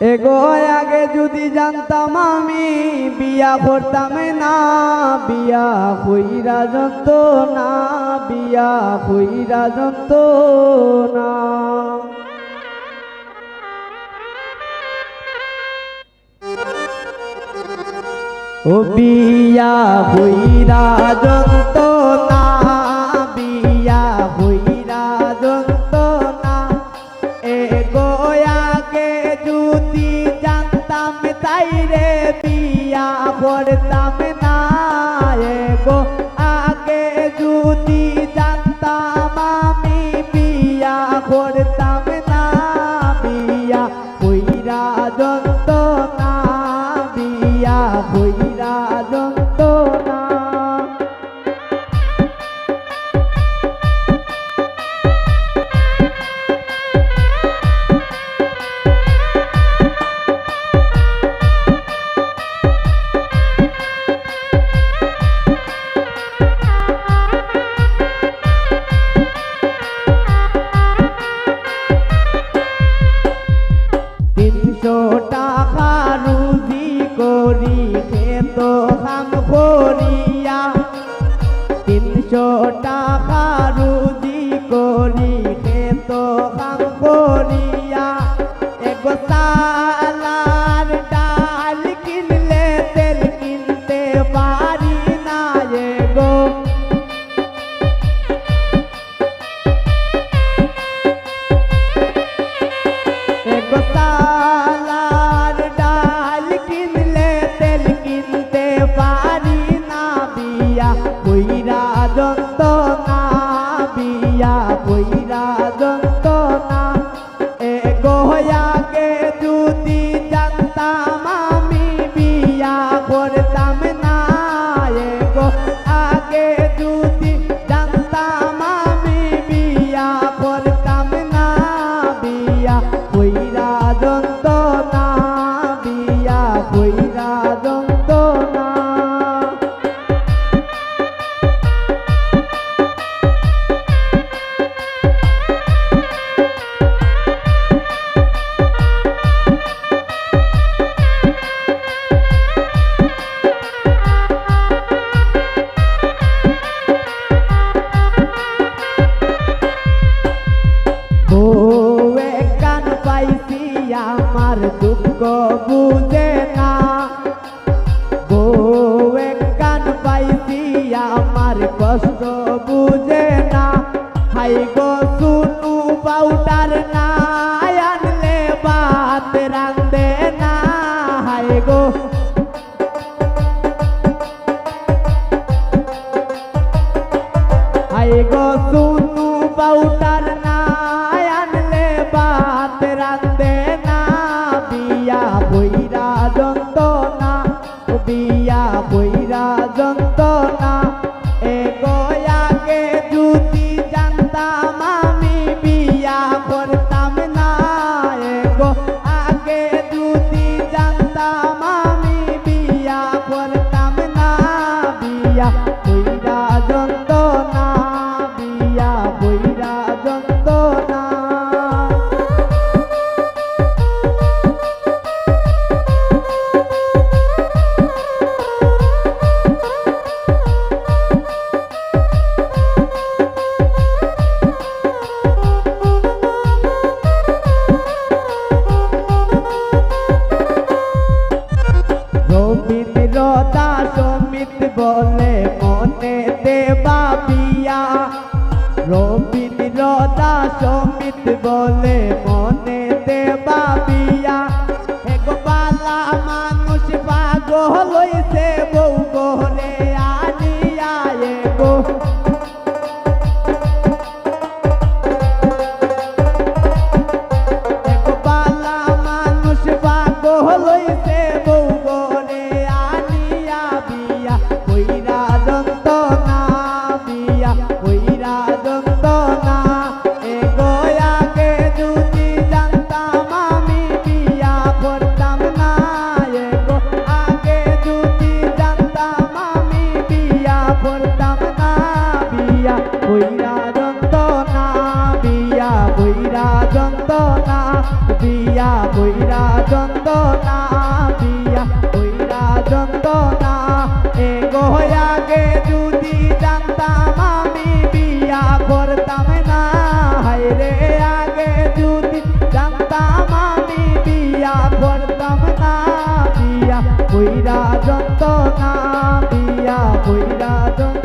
এগো আগে যদি জানতাম আমি বিয়া করতাম না, বিয়া কইরা যন্ত না, বিয়া কইরা যন্ত না। ও বিয়া কইরা যন্ত না, বিয়া কইরা যন্ত না। এগো আগে যদি জানতাম তাই রে বিয়া করতাম না। এগো আগে যদি জানতাম আমি বিয়া করতাম না, বিয়া কইরা যন্ত না, বিয়া কইরা যন্ত না। টাকা রুজি করি খেত কাম করিয়া, 300 টাকা রুজি করি খেত কাম করিয়া। এগো চালার ডাল কিনলে তেল কিনতে পারি না। এগো এগো চালার ডাল কিনলে তেল কিনতে পারি না। বিয়া কইরা যন্ত না, বিয়া কইরা যন্ত না। এগো আগে যদি জানতাম আমি বিয়া করতাম না। এগো আগে যদি জানতাম আমি বিয়া করতাম না, বিয়া কইরা যন্ত না, বিয়া কইরা যন্ত না। কান পাইছি আমার দুঃখ বুঝে না, বউয়ে কান পাইছি আমার কষ্ট বুঝে না। হাই গো শুনু পাউডার না আনলে ভাত রান্ধে না। হাই গো হাই গো শুনু পাউডার না আনলে ভাত রান্ধে না। বিয়া কইরা যন্ত না, বিয়া কইরা যন্ত না। এগো আগে যদি জানতাম আমি বিয়া করতাম না। এগো আগে যদি জানতাম আমি বিয়া করতাম না, বিয়া কইরা যন্ত না, বিয়া কইরা যন্ত না। রবীন্দ্রদা সমিত বলে মনে দেবা বিয়া, রবীন্দ্রদা সমিত বলে মনে দেবা বিয়া। এগো বালা মানুষ পাগল হইছে বউ গরে আনিয়া। এগো এগো বালা মানুষ পাগল হইছে বউ গরে আনিয়া। বিয়া কইরা কইরা যন্ত্রণা, বিয়া কইরা যন্ত্রণা। এগো আগে যদি জানতাম আমি বিয়া করতাম না, হায়রে আগে যদি জানতাম আমি বিয়া করতাম না। বিয়া কইরা যন্ত্রণা, বিয়া কইরা যন্ত্রণা।